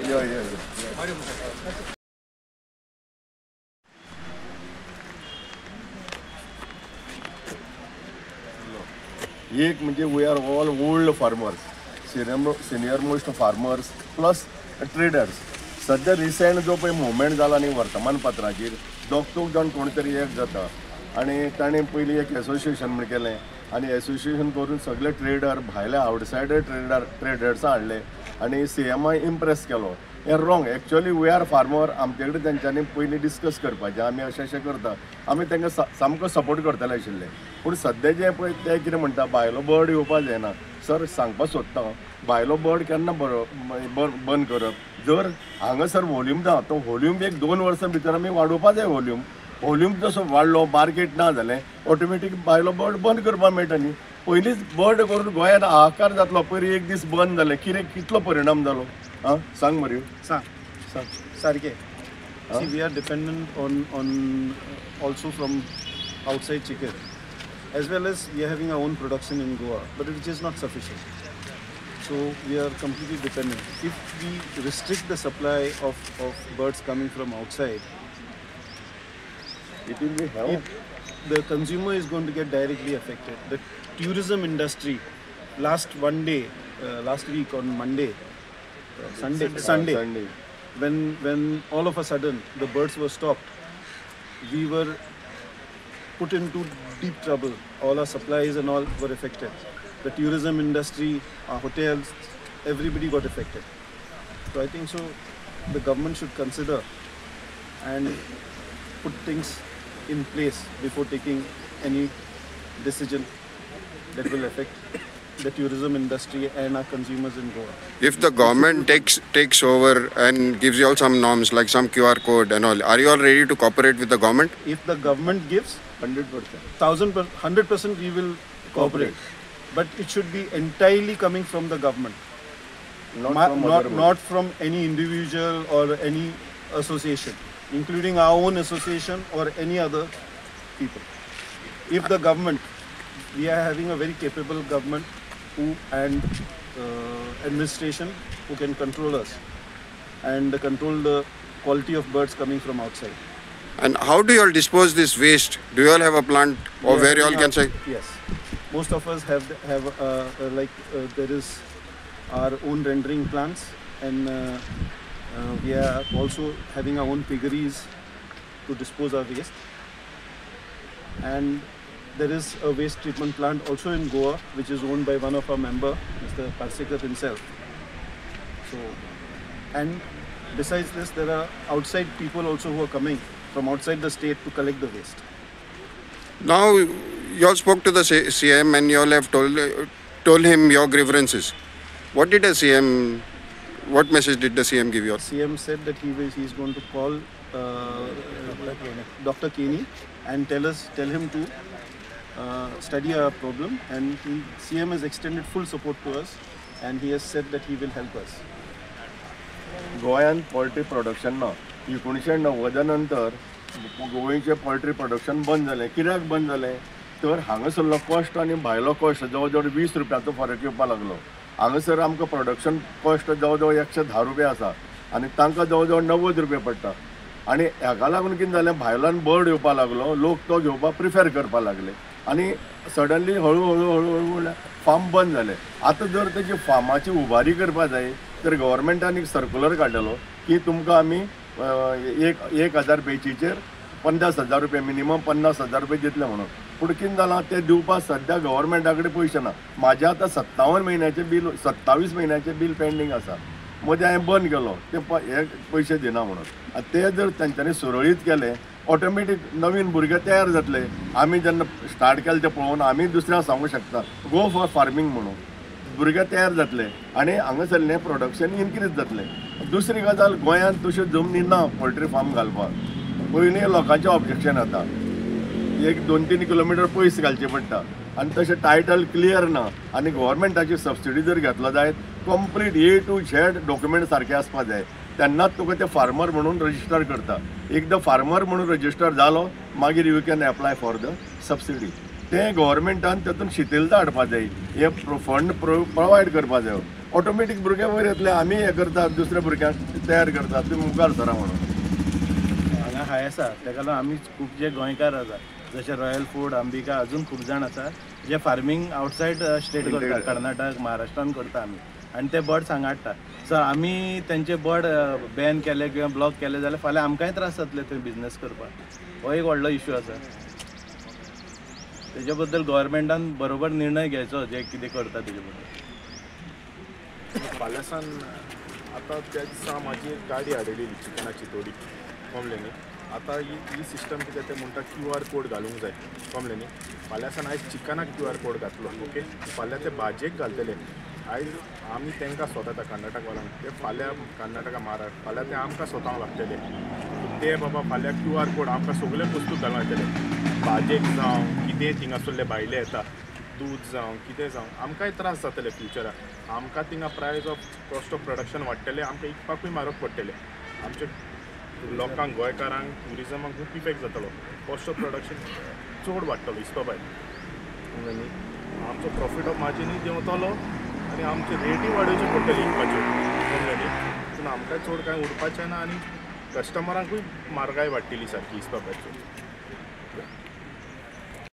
एक म्हणजे we are all old farmers, senior most farmers plus traders. सध्या recent जो पळय मुवमेंट जाला न्ही वर्तमानपत्राचेर दोग जाण कोण तरी एक जाता आनी ताणें पयलीं एक एसोसिएशन म्हण केलें आनी एसोसिएशन करून सगळे ट्रेडर भायले आवटसायडर ट्रेडर्सां हाडले आनी CMI इम्प्रेस केलो. हें wrong. Actually we are farmer. आमचे कडेन तेंच्यांनी पयलीं डिस्कस करपाचें आमी अशें करता, आमी तांकां सामको सपोर्ट करतले आशिल्ले. पूण सद्या जें पळय ते कितें म्हणटा भायलो बर्ड येवपा जायना. सर सांगपाक सोदता भायलो बर्ड केन्ना बंद करप. जर हांगासर वॉल्यूम ना तो वॉल्यूम एक 2 वर्सां भितर आमी वाडोवपा जाय. वॉल्यूम जसो वाडलो मार्केट ना जालें ऑटोमॅटीक भायलो बर्ड बंद करपाक मेळटा न्ही. पयलींच बर्ड करून गोंयांत हाहाकार जातलो. पयलीं एक दीस बंद जालें कितलो परिणाम जालो सांग मरे. सांग सारकें. See, we are dependent on also from outside chicken, as well as we are having our own production in Goa, but which is not sufficient. So we are completely dependent. If we restrict the supply of birds coming from outside, it will be hell. The consumer is going to get directly affected. The tourism industry, last week on Monday, Sunday, when all of a sudden the birds were stopped, we were put into deep trouble. All our supplies and all were affected. The tourism industry, our hotels, everybody got affected. So I think so the government should consider and put things in place before taking any decision that will affect the tourism industry and our consumers in Goa. If the government takes over and gives you all some norms like some QR code and all, are you all ready to cooperate with the government? If the government gives 100%, 100% we will cooperate. But it should be entirely coming from the government, not from any individual or any association, including our own association or any other people. If the government, we are having a very capable government and administration who can control us and control the quality of birds coming from outside. And how do you all dispose this waste? Do you all have a plant or where you all can say? Yes, most of us have there is our own rendering plants, and we are also having our own piggeries to dispose our waste. And there is a waste treatment plant also in Goa, which is owned by one of our member, Mr. Parsekar himself. So, and besides this, there are outside people also who are coming from outside the state to collect the waste. Now, you all spoke to the CM and you all have told him your grievances. What did the CM? What message did the CM give you all? CM said that he is going to call Dr. Keni and tell him to study our problem, and CM has extended full support to us, and he has said that he will help us. गोंयांत poultry production ना. 1990 नंतर गोंयचें poultry production बंद जालें. कित्याक बंद जालें तर हांगासरलो कॉस्ट आनी भायलो कॉस्ट जवळ जवळ 20 रुपयाचो फरक येवपाक लागलो. हांगासर आमकां प्रोडक्शन कॉस्ट जवळ जवळ 110 रुपया आसा आनी तांकां जवळ जवळ 90 रुपया पडटा. आनी हाका लागून कितें जालें, भायल्यान बर्ड येवपाक लागलो, लोक तो घेवपाक प्रिफर करपाक लागले आनी सडनली हळू फार्म बंद जाले. आतां जर तेजी फार्माची उबारी करपाक जाय तर गव्हर्मेंटान एक सर्क्युलर काडलेलो की तुमकां आमी 1000 पेचीचेर 50,000 रुपया मिनिमम 50,000 रुपया दितले म्हणून. पूण कितें जालां तें दिवपाक सद्या गव्हर्मेंटा कडेन पयशे ना. म्हाजें आतां 27 म्हयन्याचें बील 27 म्हयन्याचें बील पेंडींग आसा. मदीं हांवें बंद केलो ते पयशे दिना म्हणून. ते जर तेंच्यांनी सुरळीत केलें ऑटोमॅटीक नवीन भुरगे तयार जातले. आमी जेन्ना स्टार्ट केलें तें पळोवन आमी दुसऱ्यांक सांगूंक शकता गो फॉर फार्मींग म्हणून. भुरगे तयार जातले आनी हांगासरलें प्रोडक्शन इनक्रीज जातलें. दुसरी गजाल, गोंयांत तश्यो जमनी ना पोल्ट्री फार्म घालपाक. पयलीं लोकांचें ऑब्जेक्शन येता, 1-2-3 किलोमिटर पयस घालचें पडटा आनी तशें टायटल क्लियर ना. आनी गव्हर्मेंटाची सबसिडी जर घेतलो जायत complete A to Z document सारके आसपाक जाय, तेन्नाच तुका ते फार्मर म्हणून रजिस्टर करता. एकदां फार्मर म्हणून रजिस्टर जालो मागीर you can apply for the subsidy. तें गव्हर्मेंटान तातूंत शिथिलता हाडपाक जाय, हे फंड प्रोवायड करपाक जाय. ऑटोमॅटीक भुरगे वयर येतले, आमी हे करतात, दुसऱ्या भुरग्यांक तयार करतात, तुम्ही मुखार सरा म्हणून. हांगा हाय आसा ताका लागून आमी खूब जे गोंयकार आसा जशे रॉयल फूड अंबिका अजून खूब जाण आसा जे फार्मींग आउटसायड स्टेट करता, कर्नाटक महाराष्ट्रान करता आमी आनी ते बर्ड्स हांगा हाडटा. सो आमी तेंचे बर्ड बॅन केले किंवा ब्लॉक केले जाल्यार फाल्यां आमकांय त्रास जातले थंय बिझनेस करपाक. हो एक व्हडलो इश्यू आसा. तेजे बद्दल गव्हर्मेंटान बरोबर निर्णय घेवचो जे कितें करता तेजे बद्दल. फाल्यां सावन आतां त्या दिसा म्हाजी एक गाडी हाडिल्ली चिकनाची थोडी कमले न्ही. आतां ही सिस्टम कितें तें म्हणटा QR कोड घालूंक जाय कमले न्ही. फाल्यां सावन आयज चिकनाक QR कोड घातलो ओके, फाल्यां ते भाजयेक घालतले. आयज आमी तांकां स्वता कर्नाटकवाल्यांक ते फाल्यां कर्नाटका महाराष्ट्र फाल्यां ते आमकां स्वतांक लागतले. ते बाबा फाल्यां QR कोड आमकां सगळे वस्तू घालूंक लागतले. भाजयेक जावं कितें थिंगासरले भायले येता दूध जावं कितें जावं आमकांय त्रास जातले फ्युचराक. आमकां थिंगा प्रायस ऑफ कॉस्ट ऑफ प्रोडक्शन वाडटलें, आमकां इकपाकूय म्हारग पडटलें. आमच्या लोकांक गोंयकारांक ट्युरिजमाक खूब इफेक्ट जातलो. कॉस्ट ऑफ प्रोडक्शन चड वाडटलो इसतो भायर न्ही. आमचो प्रॉफीट ऑफ मार्जिनूय देंवतलो आनी आमचे रेटी वाडोवचे पडटली इकपाच्यो कळ्ळें न्ही. पूण आमकां चड कांय उरपाचें ना आनी कस्टमरांकूय म्हारगाय वाडटली सारकी इसतो भायरची.